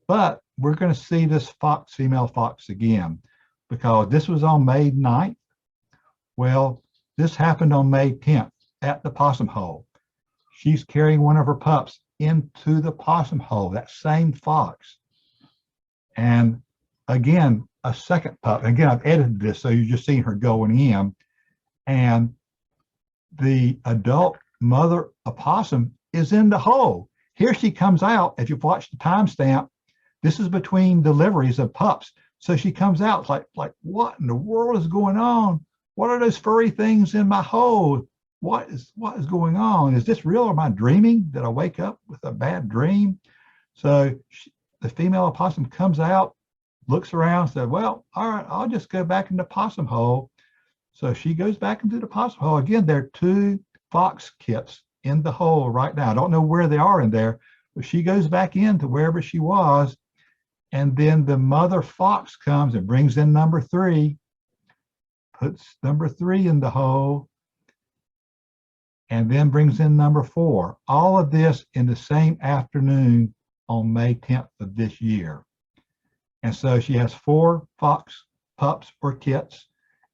Speaker 2: but we're going to see this female fox again, because this was on May 9th. Well, this happened on May 10th at the possum hole. She's carrying one of her pups into the possum hole, that same fox. And again, a second pup. Again, I've edited this, so you're just seeing her going in. And the adult mother opossum is in the hole. Here she comes out. If you've watched the timestamp, this is between deliveries of pups. So she comes out like what in the world is going on? What are those furry things in my hole? What is going on? Is this real, or am I dreaming? Did I wake up with a bad dream? So the female opossum comes out, looks around, said, well, all right, I'll just go back in the possum hole. So she goes back into the possum hole. Again, there are 2 fox kits in the hole right now. I don't know where they are in there, but she goes back into wherever she was. And then the mother fox comes and brings in number 3, puts number 3 in the hole, and then brings in number 4. All of this in the same afternoon on May 10th of this year. And so she has 4 fox pups or kits,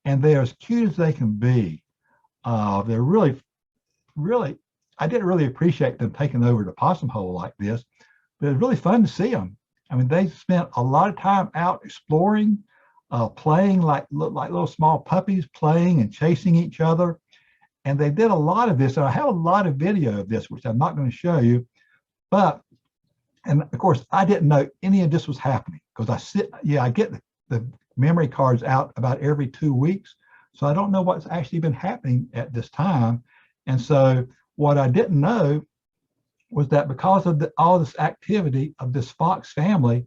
Speaker 2: and they're as cute as they can be. They're really, I didn't really appreciate them taking over the possum hole like this, but it's really fun to see them. I mean, they spent a lot of time out exploring, playing like little small puppies, playing and chasing each other. And they did a lot of this. And I have a lot of video of this, which I'm not going to show you. And of course, I didn't know any of this was happening, because I get the memory cards out about every 2 weeks. So I don't know what's actually been happening at this time. And so what I didn't know was that because of all this activity of this fox family,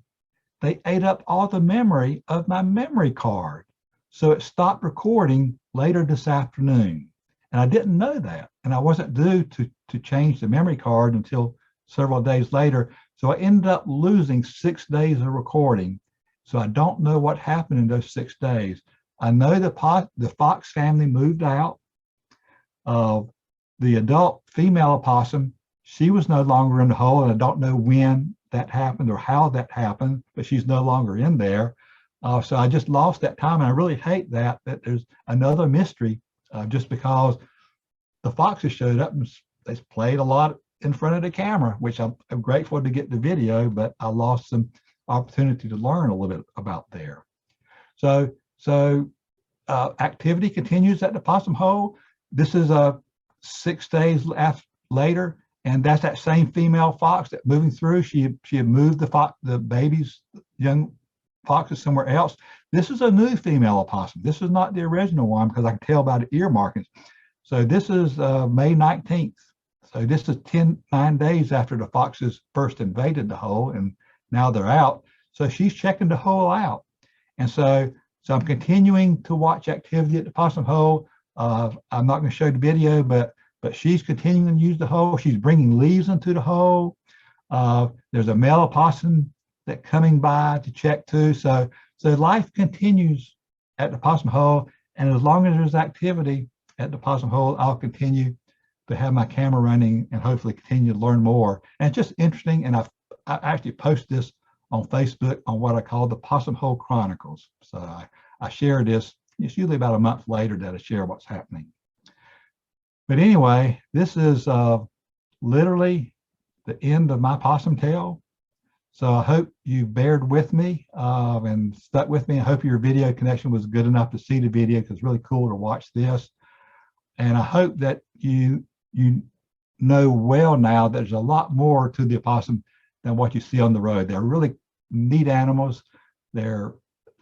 Speaker 2: they ate up all the memory of my memory card. So it stopped recording later this afternoon. And I didn't know that. And I wasn't due to change the memory card until several days later. So I ended up losing 6 days of recording. So I don't know what happened in those 6 days. I know the fox family moved out. The adult female opossum, she was no longer in the hole, and I don't know when that happened or how that happened, but she's no longer in there. So I just lost that time, and I really hate that there's another mystery just because the foxes showed up and they played a lot in front of the camera, which I'm grateful to get the video, but I lost some opportunity to learn a little bit about there. So activity continues at the possum hole. This is 6 days later, and that's that same female fox that moving through. She had moved the babies, young foxes, somewhere else. This is a new female opossum. This is not the original one because I can tell by the ear markings. So this is May 19th. So this is 9 days after the foxes first invaded the hole, and now they're out. So she's checking the hole out, and so I'm continuing to watch activity at the possum hole. I'm not going to show the video, but she's continuing to use the hole. She's bringing leaves into the hole. There's a male opossum that coming by to check too. So life continues at the possum hole, and as long as there's activity at the possum hole, I'll continue to have my camera running and hopefully continue to learn more. And it's just interesting, and I actually post this on Facebook on what I call the Possum Hole Chronicles. So I share this. It's usually about a month later that I share what's happening. But anyway, this is literally the end of my possum tale. So I hope you bared with me and stuck with me. I hope your video connection was good enough to see the video, because it's really cool to watch this. And I hope that you know well now that there's a lot more to the opossum than what you see on the road. They're really neat animals. They're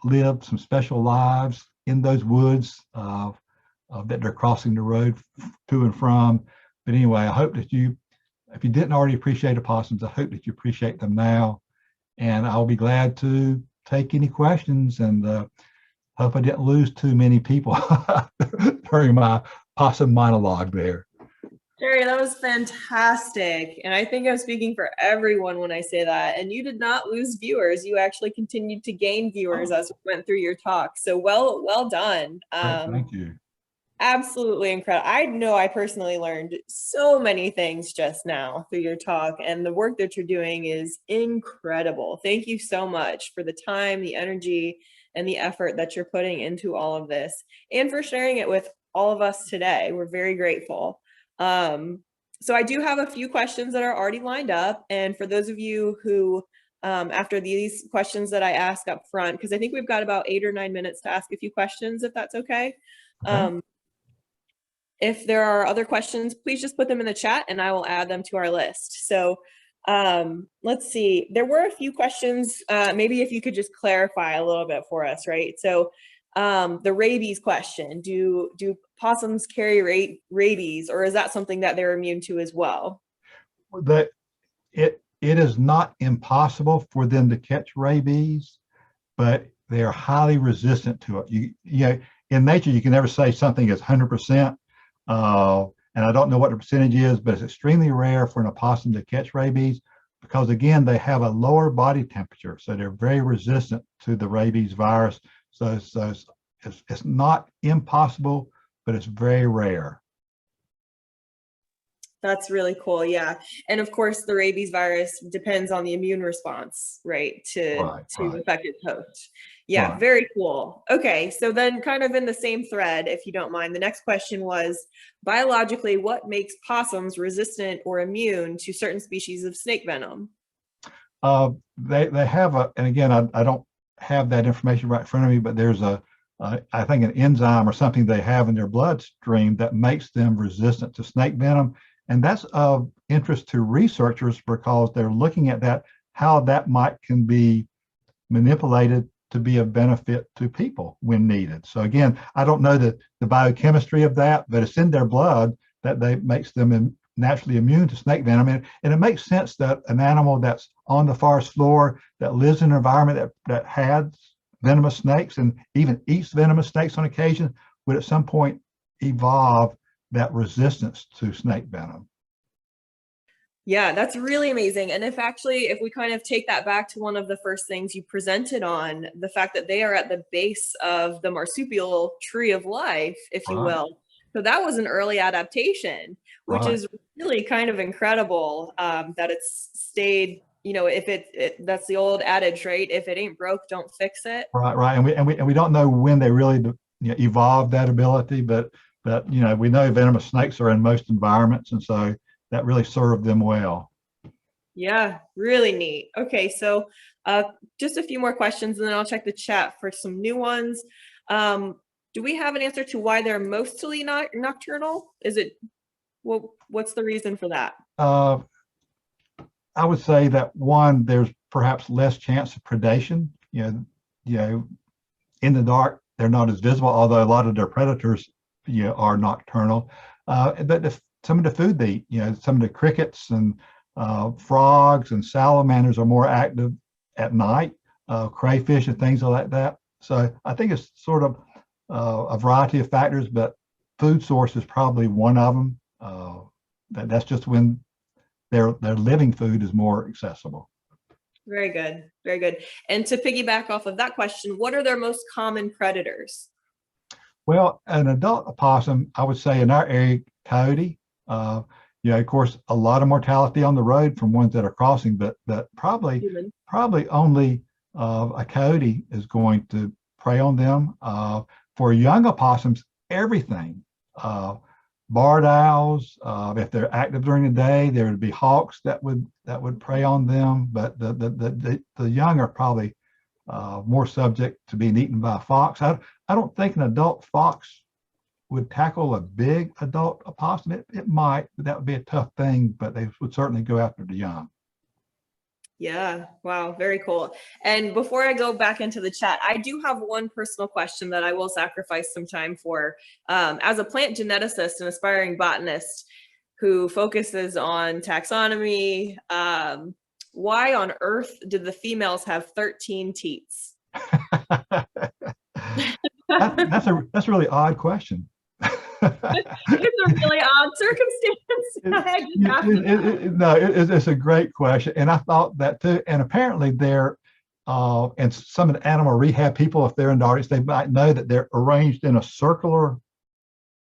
Speaker 2: lived some special lives in those woods that they're crossing the road to and from. But anyway, I hope that if you didn't already appreciate opossums, I hope that you appreciate them now. And I'll be glad to take any questions, and hope I didn't lose too many people during my possum monologue there.
Speaker 1: Jerry, that was fantastic. And I think I'm speaking for everyone when I say that. And you did not lose viewers. You actually continued to gain viewers as we went through your talk. So well done.
Speaker 2: Thank you.
Speaker 1: Absolutely incredible. I know I personally learned so many things just now through your talk, and the work that you're doing is incredible. Thank you so much for the time, the energy, and the effort that you're putting into all of this, and for sharing it with all of us today. We're very grateful. So I do have a few questions that are already lined up. And for those of you who, after these questions that I ask up front, because I think we've got about 8 or 9 minutes to ask a few questions, if that's okay. If there are other questions, please just put them in the chat and I will add them to our list. So let's see, there were a few questions, maybe if you could just clarify a little bit for us, right? So the rabies question, do possums carry rabies, or is that something that they're immune to as well?
Speaker 2: It is not impossible for them to catch rabies, but they are highly resistant to it. You know, in nature, you can never say something is 100%. And I don't know what the percentage is, but it's extremely rare for an opossum to catch rabies, because again, they have a lower body temperature, so they're very resistant to the rabies virus. So it's not impossible, but it's very rare.
Speaker 1: That's really cool. Yeah. And of course, the rabies virus depends on the immune response, right, to affected host. Yeah, right. Very cool. Okay, so then kind of in the same thread, if you don't mind, the next question was, biologically, what makes possums resistant or immune to certain species of snake venom?
Speaker 2: They have and again, I don't have that information right in front of me, but there's I think an enzyme or something they have in their bloodstream that makes them resistant to snake venom. And that's of interest to researchers, because they're looking at that, how that can be manipulated to be of benefit to people when needed. So again, I don't know the biochemistry of that, but it's in their blood that makes them naturally immune to snake venom. And it makes sense that an animal that's on the forest floor, that lives in an environment that has venomous snakes and even eats venomous snakes on occasion, would at some point evolve that resistance to snake venom.
Speaker 1: Yeah, that's really amazing. And if we kind of take that back to one of the first things you presented on, the fact that they are at the base of the marsupial tree of life, if you will. So that was an early adaptation, which is really kind of incredible, that it's stayed, if that's the old adage, right? If it ain't broke, don't fix it.
Speaker 2: Right. And we don't know when they really evolved that ability, but we know venomous snakes are in most environments, and so that really served them well.
Speaker 1: Yeah, really neat. Okay, so just a few more questions and then I'll check the chat for some new ones. Do we have an answer to why they're mostly not nocturnal? What's the reason for that?
Speaker 2: I would say that one, there's perhaps less chance of predation. In the dark, they're not as visible, although a lot of their predators are nocturnal. But some of the food they eat, some of the crickets and frogs and salamanders are more active at night, crayfish and things like that. So I think it's sort of a variety of factors, but food source is probably one of them. That's just when their living food is more accessible.
Speaker 1: Very good, very good. And to piggyback off of that question, what are their most common predators?
Speaker 2: Well, an adult opossum, I would say in our area, coyote. Of course, a lot of mortality on the road from ones that are crossing, but probably only a coyote is going to prey on them. For young opossums, everything. Barred owls, if they're active during the day, there would be hawks that would prey on them. But the young are probably more subject to being eaten by a fox. I don't think an adult fox would tackle a big adult opossum. It might, but that would be a tough thing, but they would certainly go after the young.
Speaker 1: Yeah, wow, very cool. And before I go back into the chat, I do have one personal question that I will sacrifice some time for. As a plant geneticist and aspiring botanist who focuses on taxonomy, why on earth did the females have 13 teats?
Speaker 2: That's a really odd question.
Speaker 1: It's a really odd circumstance.
Speaker 2: It's a great question, and I thought that too. And apparently, they're and some of the animal rehab people, if they're in the audience, they might know that they're arranged in a circular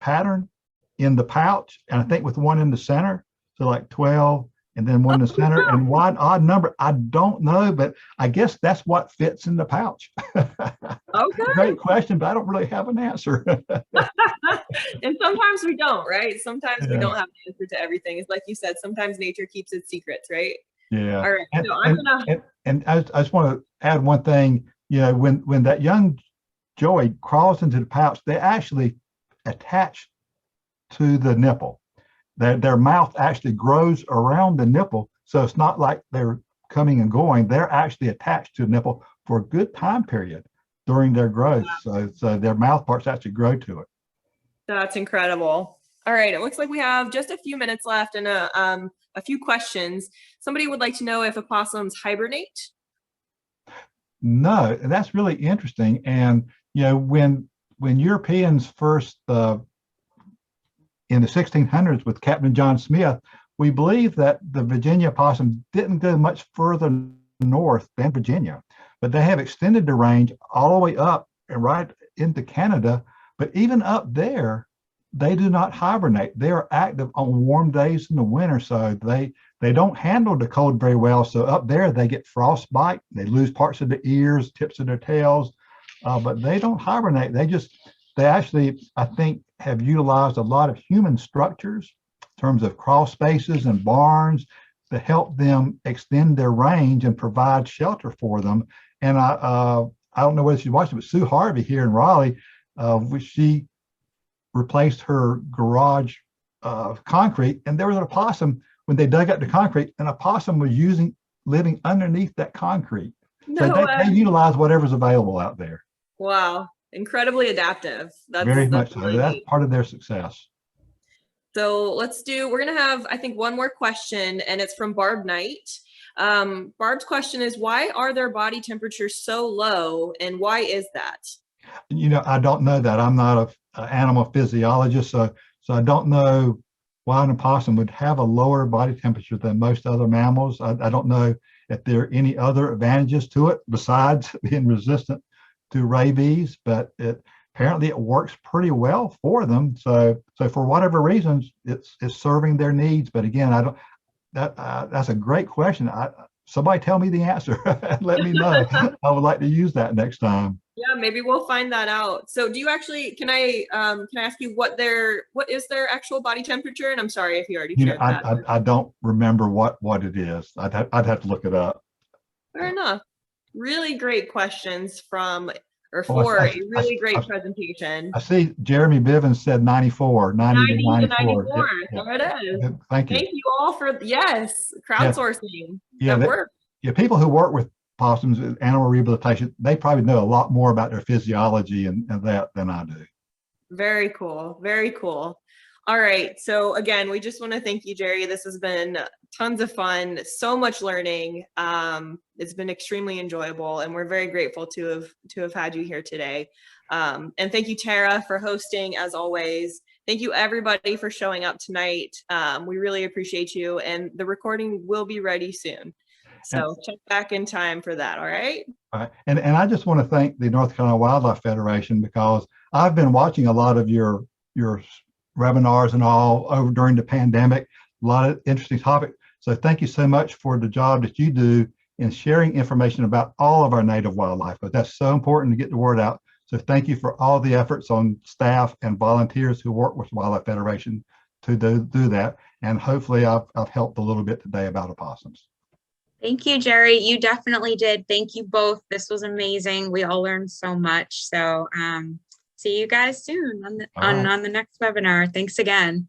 Speaker 2: pattern in the pouch, and I think with one in the center, so like 12, and then one in the center, and one odd number. I don't know, but I guess that's what fits in the pouch.
Speaker 1: Okay.
Speaker 2: Great question, but I don't really have an answer.
Speaker 1: And sometimes we don't, right? Sometimes we don't have an answer to everything. It's like you said, sometimes nature keeps its secrets, right?
Speaker 2: Yeah.
Speaker 1: All right.
Speaker 2: And I just want to add one thing. When that young joey crawls into the pouch, they actually attach to the nipple. Their mouth actually grows around the nipple, so it's not like they're coming and going. They're actually attached to the nipple for a good time period during their growth. So their mouth parts actually grow to it.
Speaker 1: That's incredible. All right, it looks like we have just a few minutes left and a few questions. Somebody would like to know if opossums hibernate.
Speaker 2: No, that's really interesting. And when Europeans first in the 1600s with Captain John Smith, we believe that the Virginia opossum didn't go much further north than Virginia, but they have extended the range all the way up and right into Canada. But even up there, they do not hibernate. They are active on warm days in the winter, so they don't handle the cold very well. So up there, they get frostbite. They lose parts of their ears, tips of their tails, but they don't hibernate. They actually, I think, have utilized a lot of human structures in terms of crawl spaces and barns to help them extend their range and provide shelter for them. And I don't know whether she watched it, but Sue Harvey here in Raleigh, she replaced her garage concrete, and there was an opossum when they dug up the concrete. An opossum was living underneath that concrete. So they utilize whatever's available out there.
Speaker 1: Wow, incredibly adaptive.
Speaker 2: Very much so. That's part of their success.
Speaker 1: So we're gonna have, I think, one more question, and it's from Barb Knight. Barb's question is, why are their body temperatures so low, and why is that?
Speaker 2: I don't know that. I'm not an animal physiologist, so I don't know why an opossum would have a lower body temperature than most other mammals. I don't know if there are any other advantages to it besides being resistant to rabies, but apparently it works pretty well for them. So for whatever reasons, it's serving their needs. But again, I don't. That's a great question. Somebody tell me the answer and let me know. I would like to use that next time.
Speaker 1: Yeah, maybe we'll find that out. So do you actually, can I ask you what is their actual body temperature? And I'm sorry if you already shared that.
Speaker 2: I don't remember what it is. I'd have to look it up.
Speaker 1: Fair enough. Really great questions for a really great presentation.
Speaker 2: I see Jeremy Bivens said 94, 90 to 94.
Speaker 1: There it is.
Speaker 2: Thank you.
Speaker 1: Thank you all for, yes, crowdsourcing.
Speaker 2: Yeah,
Speaker 1: that works.
Speaker 2: Yeah, people who work with possums, animal rehabilitation, they probably know a lot more about their physiology and that than I do.
Speaker 1: Very cool. Very cool. All right. So again, we just want to thank you, Jerry. This has been tons of fun, so much learning. It's been extremely enjoyable, and we're very grateful to have had you here today. And thank you, Tara, for hosting as always. Thank you, everybody, for showing up tonight. We really appreciate you, and the recording will be ready soon. So check back in time for that. All right.
Speaker 2: All right. And I just want to thank the North Carolina Wildlife Federation, because I've been watching a lot of your webinars and all over during the pandemic, a lot of interesting topics. So thank you so much for the job that you do in sharing information about all of our native wildlife, but that's so important to get the word out. So thank you for all the efforts on staff and volunteers who work with Wildlife Federation to do that. And hopefully I've helped a little bit today about opossums.
Speaker 3: Thank you, Jerry. You definitely did. Thank you both. This was amazing. We all learned so much. So see you guys soon on the next webinar. Thanks again.